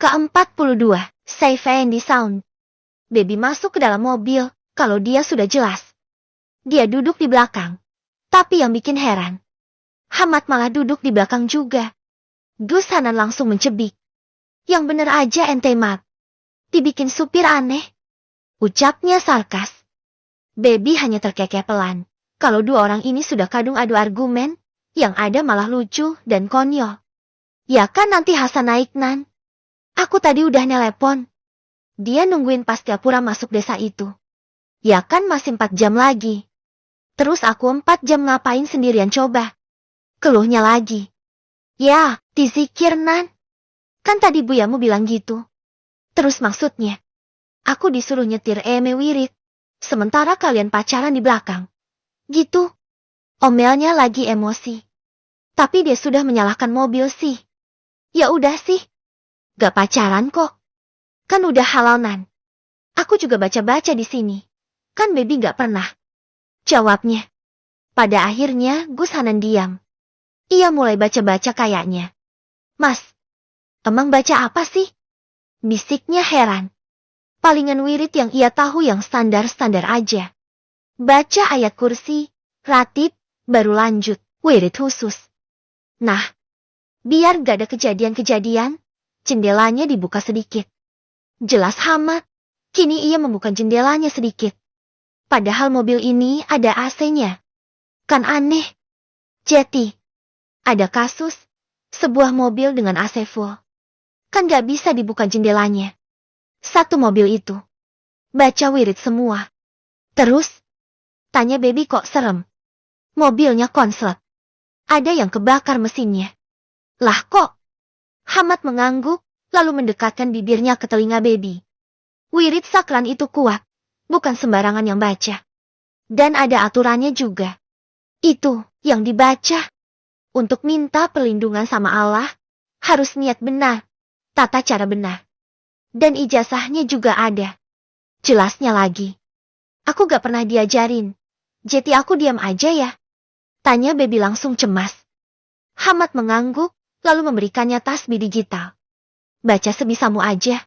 Ke-42, Safe and Sound. Baby masuk ke dalam mobil, kalau dia sudah jelas. Dia duduk di belakang. Tapi yang bikin heran, Hamad malah duduk di belakang juga. Gus Hanan langsung mencebik. Yang bener aja ente Mat. Dibikin supir aneh. Ucapnya sarkas. Baby hanya terkekeh pelan. Kalau dua orang ini sudah kadung adu argumen, yang ada malah lucu dan konyol. Ya kan nanti Hasan naik Nan. Aku tadi udah nelepon. Dia nungguin Pastiapura masuk desa itu. Ya kan masih 4 jam lagi. Terus aku 4 jam ngapain sendirian coba? Keluhnya lagi. Ya, dizikir Nan. Kan tadi buyamu bilang gitu. Terus maksudnya, aku disuruh nyetir Eme Wirid. Sementara kalian pacaran di belakang. Gitu. Omelnya lagi emosi. Tapi dia sudah menyalahkan mobil sih. Ya udah sih. Gak pacaran kok. Kan udah halal Nan. Aku juga baca-baca di sini. Kan baby gak pernah. Jawabnya. Pada akhirnya Gus Hanan diam. Ia mulai baca-baca kayaknya. Mas, emang baca apa sih? Bisiknya heran. Palingan wirid yang ia tahu yang standar-standar aja. Baca ayat kursi, ratib, baru lanjut, wirid khusus. Nah, biar gak ada kejadian-kejadian, jendelanya dibuka sedikit. Jelas Hamad, kini ia membuka jendelanya sedikit. Padahal mobil ini ada AC-nya. Kan aneh. Jeti. Ada kasus, sebuah mobil dengan AC full. Kan gak bisa dibuka jendelanya. Satu mobil itu. Baca wirid semua. Terus, tanya baby kok serem. Mobilnya konslet. Ada yang kebakar mesinnya. Lah kok? Hamad mengangguk, lalu mendekatkan bibirnya ke telinga baby. Wirid sakran itu kuat, bukan sembarangan yang baca. Dan ada aturannya juga. Itu yang dibaca. Untuk minta perlindungan sama Allah, harus niat benar, tata cara benar. Dan ijazahnya juga ada. Jelasnya lagi. Aku gak pernah diajarin. Jadi aku diam aja ya? Tanya baby langsung cemas. Hamad mengangguk, lalu memberikannya tasbih digital. Baca sebisamu aja.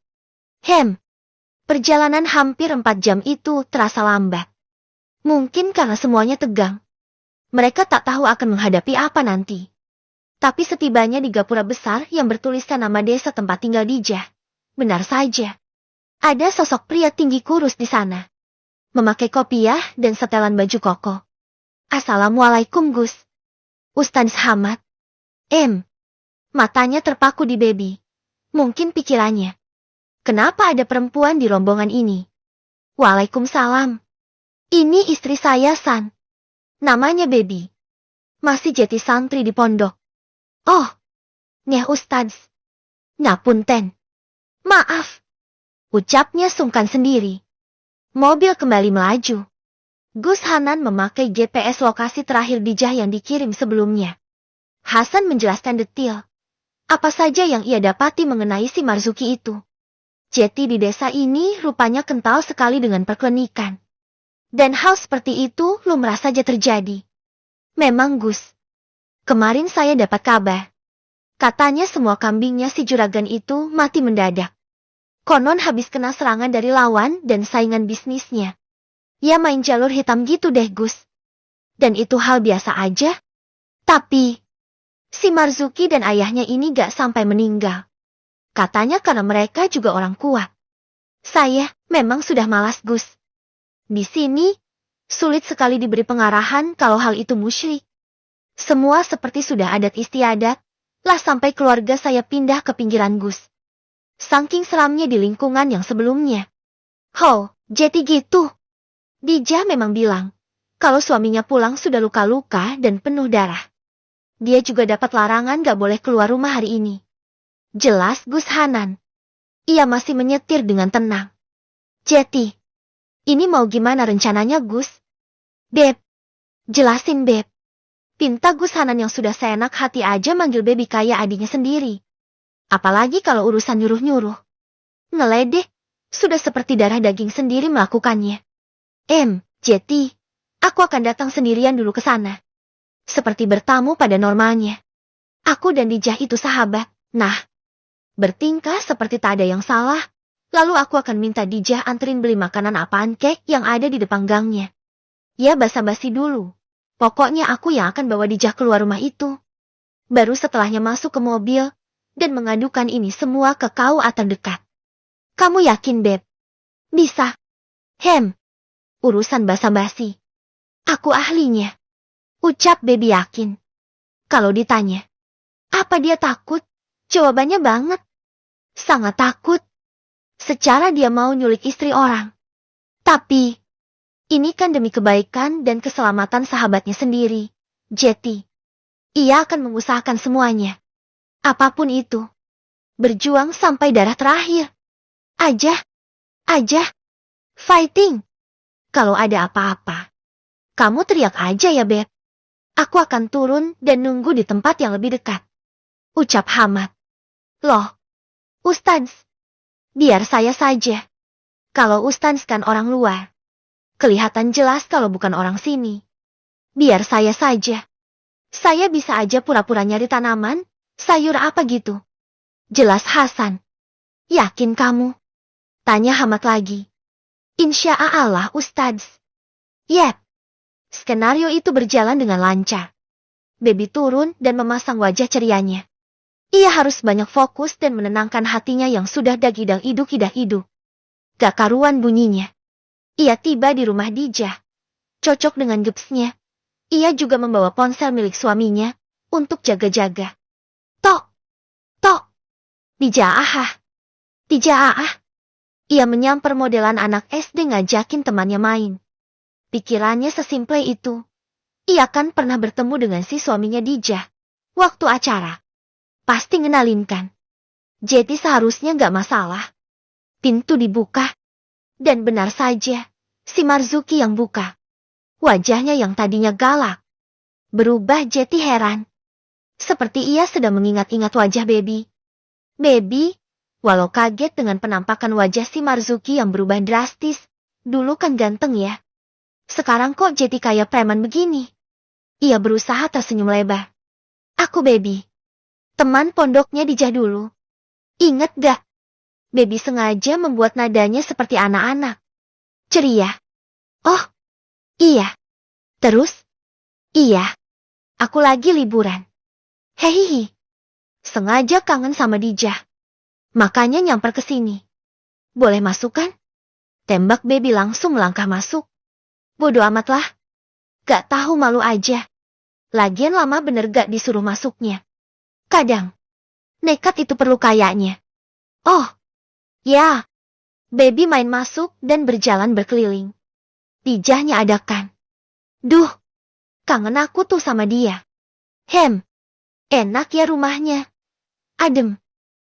Perjalanan hampir 4 jam itu terasa lambat. Mungkin karena semuanya tegang. Mereka tak tahu akan menghadapi apa nanti. Tapi setibanya di gapura besar yang bertuliskan nama desa tempat tinggal Dijah. Benar saja. Ada sosok pria tinggi kurus di sana. Memakai kopiah dan setelan baju koko. Assalamualaikum Gus. Ustadz Hamad. Matanya terpaku di baby. Mungkin pikirannya. Kenapa ada perempuan di rombongan ini? Waalaikumsalam. Ini istri saya San. Namanya baby. Masih jadi santri di pondok. Oh. Nyeh Ustadz. Ngapunten. Maaf. Ucapnya sungkan sendiri. Mobil kembali melaju. Gus Hanan memakai GPS lokasi terakhir Dijah yang dikirim sebelumnya. Hasan menjelaskan detail. Apa saja yang ia dapati mengenai si Marzuki itu. Jeti di desa ini rupanya kental sekali dengan perklinikan. Dan hal seperti itu lumrah saja terjadi. Memang Gus. Kemarin saya dapat kabar. Katanya semua kambingnya si juragan itu mati mendadak. Konon habis kena serangan dari lawan dan saingan bisnisnya. Ya main jalur hitam gitu deh Gus. Dan itu hal biasa aja. Tapi, si Marzuki dan ayahnya ini gak sampai meninggal. Katanya karena mereka juga orang kuat. Saya memang sudah malas Gus. Di sini, sulit sekali diberi pengarahan kalau hal itu musyrik. Semua seperti sudah adat istiadat, lah sampai keluarga saya pindah ke pinggiran Gus. Saking seramnya di lingkungan yang sebelumnya. Jadi gitu. Dijah memang bilang, kalau suaminya pulang sudah luka-luka dan penuh darah. Dia juga dapat larangan gak boleh keluar rumah hari ini. Jelas Gus Hanan. Ia masih menyetir dengan tenang. Jeti. Ini mau gimana rencananya Gus? Beb. Jelasin Beb. Pinta Gus Hanan yang sudah seenak hati aja manggil baby kayak adiknya sendiri. Apalagi kalau urusan nyuruh-nyuruh. Ngeledek. Sudah seperti darah daging sendiri melakukannya. Jeti. Aku akan datang sendirian dulu ke sana. Seperti bertamu pada normalnya. Aku dan Dijah itu sahabat. Nah. bertingkah seperti tak ada yang salah. Lalu aku akan minta Dijah anterin beli makanan apaan kek yang ada di depan gangnya. Ya basa-basi dulu. Pokoknya aku yang akan bawa Dijah keluar rumah itu. Baru setelahnya masuk ke mobil dan mengadukan ini semua ke KUA terdekat. Kamu yakin, Beb? Bisa. Urusan basa-basi. Aku ahlinya. Ucap Baby yakin. Kalau ditanya, apa dia takut? Jawabannya banget. Sangat takut. Secara dia mau nyulik istri orang. Tapi, ini kan demi kebaikan dan keselamatan sahabatnya sendiri, Jetty. Ia akan mengusahakan semuanya. Apapun itu. Berjuang sampai darah terakhir. Aja. Fighting. Kalau ada apa-apa, kamu teriak aja ya, Beb. Aku akan turun dan nunggu di tempat yang lebih dekat. Ucap Hamad. Loh, Ustadz. Biar saya saja. Kalau Ustadz kan orang luar. Kelihatan jelas kalau bukan orang sini. Biar saya saja. Saya bisa aja pura-pura nyari tanaman, sayur apa gitu. Jelas Hasan. Yakin kamu? Tanya Hamad lagi. Insya Allah Ustadz. Yep. Skenario itu berjalan dengan lancar. Baby turun dan memasang wajah cerianya. Ia harus banyak fokus dan menenangkan hatinya yang sudah dagidang iduk-iduk. Gak karuan bunyinya. Ia tiba di rumah Dijah. Cocok dengan gipsnya. Ia juga membawa ponsel milik suaminya untuk jaga-jaga. Tok. Dijah ah. Ia menyamper modelan anak SD ngajakin temannya main. Pikirannya sesimple itu. Ia kan pernah bertemu dengan si suaminya Dijah. Waktu acara. Pasti ngenalinkan. Jetty seharusnya gak masalah. Pintu dibuka. Dan benar saja, si Marzuki yang buka. Wajahnya yang tadinya galak. Berubah Jetty heran. Seperti ia sedang mengingat-ingat wajah Baby. Baby, walau kaget dengan penampakan wajah si Marzuki yang berubah drastis. Dulu kan ganteng ya. Sekarang kok Jetty kayak preman begini? Ia berusaha tersenyum lebar. Aku Baby. Teman pondoknya Dijah dulu. Ingat gak? Baby sengaja membuat nadanya seperti anak-anak. Ceria. Oh, iya. Terus? Iya. Aku lagi liburan. Hehihi. Sengaja kangen sama Dijah. Makanya nyamper ke sini. Boleh masuk kan? Tembak Baby langsung melangkah masuk. Bodoh amat lah. Gak tahu malu aja. Lagian lama bener gak disuruh masuknya. Kadang. Nekat itu perlu kayaknya. Oh. Ya. Baby main masuk dan berjalan berkeliling. Dijahnya adakan. Duh. Kangen aku tuh sama dia. Enak ya rumahnya. Adem.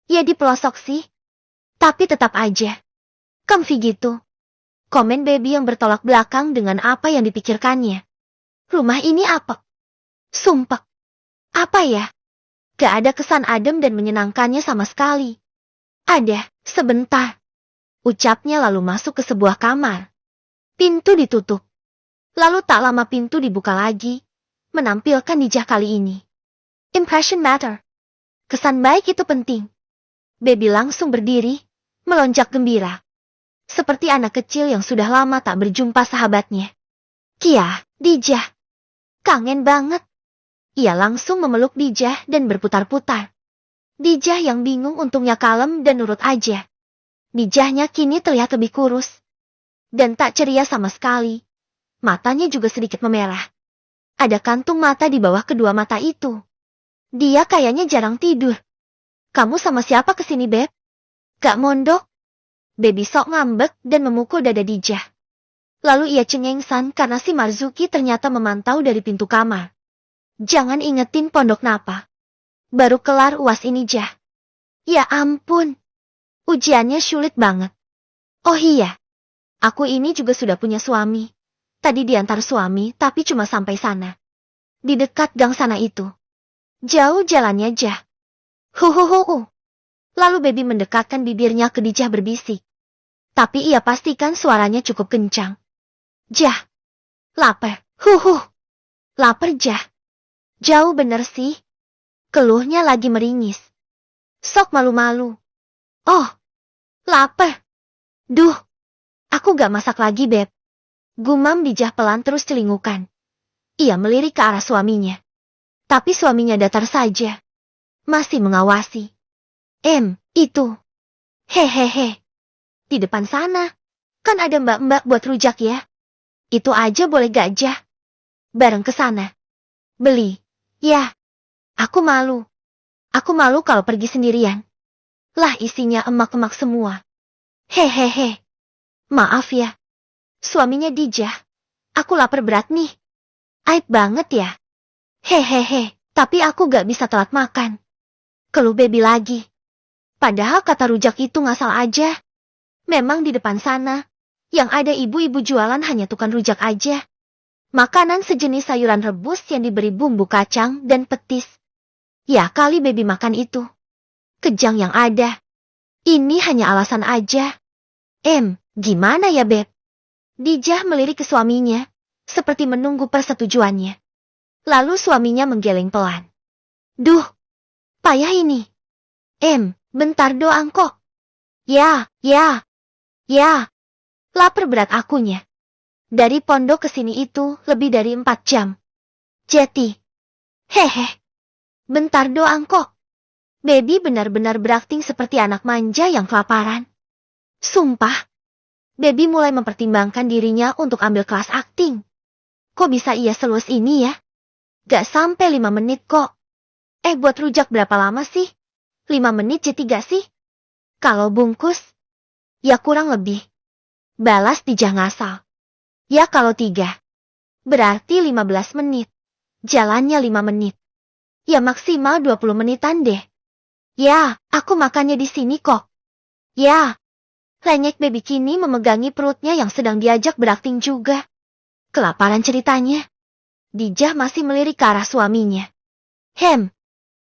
Ya di pelosok sih. Tapi tetap aja. Comfy gitu. Komen Baby yang bertolak belakang dengan apa yang dipikirkannya. Rumah ini apa? Sumpek. Apa ya? Gak ada kesan adem dan menyenangkannya sama sekali. Ada, sebentar. Ucapnya lalu masuk ke sebuah kamar. Pintu ditutup. Lalu tak lama pintu dibuka lagi. Menampilkan Dijah kali ini. Impression matter. Kesan baik itu penting. Baby langsung berdiri, melonjak gembira. Seperti anak kecil yang sudah lama tak berjumpa sahabatnya. Kia, Dijah. Kangen banget. Ia langsung memeluk Dijah dan berputar-putar. Dijah yang bingung untungnya kalem dan nurut aja. Dijahnya kini terlihat lebih kurus. Dan tak ceria sama sekali. Matanya juga sedikit memerah. Ada kantung mata di bawah kedua mata itu. Dia kayaknya jarang tidur. Kamu sama siapa kesini, Beb? Gak mondok? Baby sok ngambek dan memukul dada Dijah. Lalu ia cengengsan karena si Marzuki ternyata memantau dari pintu kamar. Jangan ingetin pondok napa. Baru kelar UAS ini Jah. Ya ampun. Ujiannya sulit banget. Oh iya. Aku ini juga sudah punya suami. Tadi diantar suami tapi cuma sampai sana. Di dekat gang sana itu. Jauh jalannya Jah. Huhuhuhu. Lalu Baby mendekatkan bibirnya ke Dijah berbisik. Tapi ia pastikan suaranya cukup kencang. Jah. Lapar. Lapar Jah. Jauh bener sih. Keluhnya lagi meringis. Sok malu-malu. Oh, lapar. Duh, aku gak masak lagi, Beb. Gumam Dijah pelan terus celingukan. Ia melirik ke arah suaminya. Tapi suaminya datar saja. Masih mengawasi. Itu. Hehehe. Di depan sana. Kan ada mbak-mbak buat rujak ya. Itu aja boleh gajah. Bareng ke sana. Beli. Ya. Aku malu. Aku malu kalau pergi sendirian. Lah isinya emak-emak semua. Hehehe. Maaf ya. Suaminya Dijah. Aku lapar berat nih. Aib banget ya. Hehehe. Tapi aku gak bisa telat makan. Keluh Baby lagi. Padahal kata rujak itu ngasal aja. Memang di depan sana. Yang ada ibu-ibu jualan hanya tukang rujak aja. Makanan sejenis sayuran rebus yang diberi bumbu kacang dan petis. Ya kali Baby makan itu. Kejang yang ada. Ini hanya alasan aja. Gimana ya Beb? Dijah melirik ke suaminya. Seperti menunggu persetujuannya. Lalu suaminya menggeleng pelan. Duh, payah ini. Bentar doang kok. Ya. Lapar berat akunya. Dari pondok ke sini itu lebih dari 4 jam. Jeti. Hehe. Bentar doang kok. Baby benar-benar berakting seperti anak manja yang kelaparan. Sumpah. Baby mulai mempertimbangkan dirinya untuk ambil kelas akting. Kok bisa ia seluas ini ya? Gak sampai 5 menit kok. Buat rujak berapa lama sih? 5 menit jadi gak sih? Kalau bungkus? Ya kurang lebih. Balas Dijah ngasal. Ya kalau 3. Berarti 15 menit. Jalannya 5 menit. Ya maksimal 20 menitan deh. Ya, aku makannya di sini kok. Ya. Lenyek Baby kini memegangi perutnya yang sedang diajak berakting juga. Kelaparan ceritanya. Dijah masih melirik ke arah suaminya.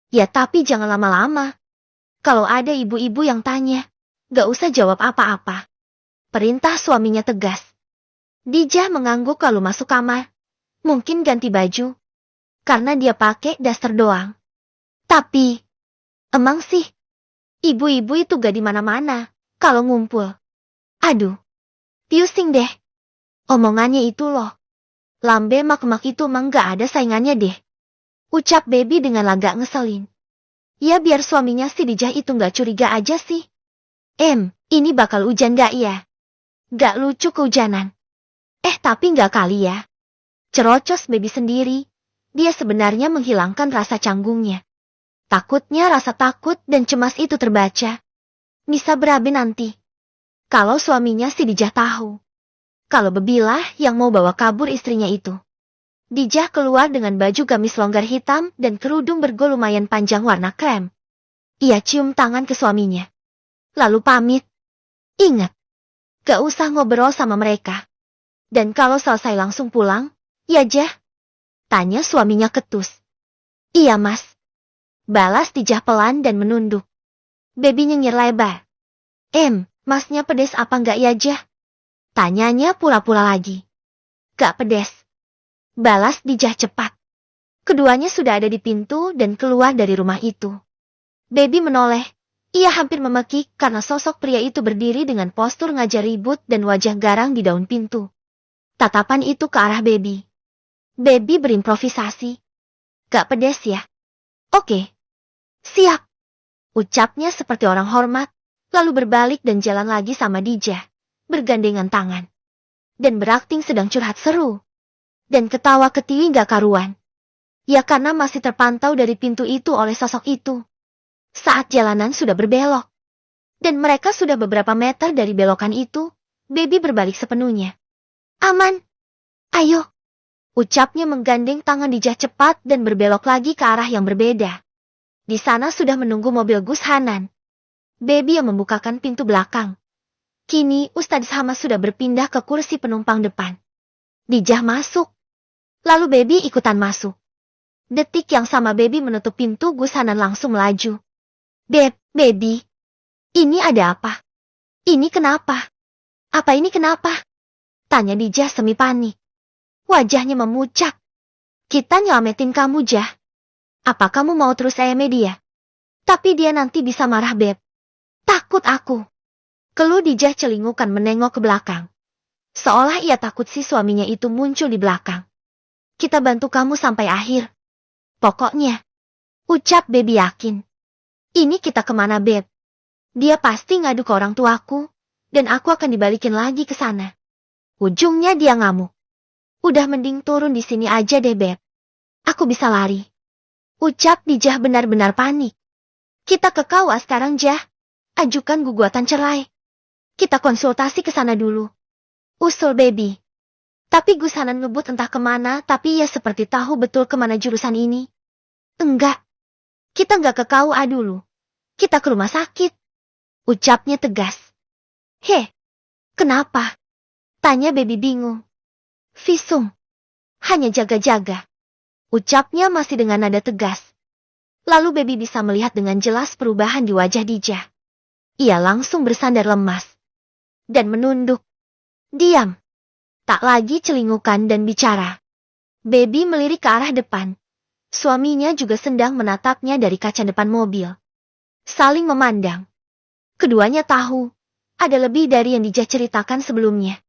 Ya tapi jangan lama-lama. Kalau ada ibu-ibu yang tanya, gak usah jawab apa-apa. Perintah suaminya tegas. Dijah mengangguk lalu masuk kamar. Mungkin ganti baju. Karena dia pakai daster doang. Tapi, emang sih, ibu-ibu itu gak di mana-mana kalau ngumpul. Aduh, pusing deh. Omongannya itu loh. Lambe mak-mak itu emang gak ada saingannya deh. Ucap Baby dengan lagak ngeselin. Ya biar suaminya si Dijah itu gak curiga aja sih. Ini bakal hujan gak ya? Gak lucu kehujanan. Tapi gak kali ya. Cerocos Baby sendiri. Dia sebenarnya menghilangkan rasa canggungnya. Takutnya rasa takut dan cemas itu terbaca. Bisa berabe nanti. Kalau suaminya si Dijah tahu. Kalau Bebilah yang mau bawa kabur istrinya itu. Dijah keluar dengan baju gamis longgar hitam dan kerudung bergol lumayan panjang warna krem. Ia cium tangan ke suaminya. Lalu pamit. Ingat. Gak usah ngobrol sama mereka. Dan kalau selesai langsung pulang, ya Jah? Tanya suaminya ketus. Iya mas. Balas Dijah pelan dan menunduk. Baby nyengir lebar. Masnya pedes apa enggak ya Jah? Tanyanya pura-pura lagi. Gak pedes. Balas Dijah cepat. Keduanya sudah ada di pintu dan keluar dari rumah itu. Baby menoleh. Ia hampir memekik karena sosok pria itu berdiri dengan postur ngajar ribut dan wajah garang di daun pintu. Tatapan itu ke arah Baby. Baby berimprovisasi. Gak pedes ya? Oke. Siap. Ucapnya seperti orang hormat, lalu berbalik dan jalan lagi sama Dijah, bergandengan tangan. Dan berakting sedang curhat seru. Dan ketawa ketiwi gak karuan. Ya karena masih terpantau dari pintu itu oleh sosok itu. Saat jalanan sudah berbelok. Dan mereka sudah beberapa meter dari belokan itu, Baby berbalik sepenuhnya. Aman. Ayo. Ucapnya menggandeng tangan Dijah cepat dan berbelok lagi ke arah yang berbeda. Di sana sudah menunggu mobil Gus Hanan. Baby yang membukakan pintu belakang. Kini Ustadz Hama sudah berpindah ke kursi penumpang depan. Dijah masuk. Lalu Baby ikutan masuk. Detik yang sama Baby menutup pintu, Gus Hanan langsung melaju. Baby. Ini ada apa? Ini kenapa? Apa ini kenapa? Tanya Dijah semi panik. Wajahnya memucat. Kita nyelamatin kamu, Jah. Apa kamu mau terus media? Tapi dia nanti bisa marah, Beb. Takut aku. Keluh Dijah celingukan menengok ke belakang. Seolah ia takut si suaminya itu muncul di belakang. Kita bantu kamu sampai akhir. Pokoknya. Ucap Baby yakin. Ini kita kemana, Beb? Dia pasti ngadu ke orang tuaku. Dan aku akan dibalikin lagi ke sana. Ujungnya dia ngamuk. Udah mending turun di sini aja deh, Beb. Aku bisa lari. Ucap Dijah benar-benar panik. Kita ke KUA sekarang, Jah. Ajukan gugatan cerai. Kita konsultasi ke sana dulu. Usul Baby. Tapi Gus Hanan ngebut entah kemana, tapi ia seperti tahu betul kemana jurusan ini. Enggak. Kita nggak ke KUA dulu. Kita ke rumah sakit. Ucapnya tegas. Kenapa? Tanya Baby bingung. Visum. Hanya jaga-jaga. Ucapnya masih dengan nada tegas. Lalu Baby bisa melihat dengan jelas perubahan di wajah Dijah. Ia langsung bersandar lemas. Dan menunduk. Diam. Tak lagi celingukan dan bicara. Baby melirik ke arah depan. Suaminya juga sedang menatapnya dari kaca depan mobil. Saling memandang. Keduanya tahu, ada lebih dari yang Dijah ceritakan sebelumnya.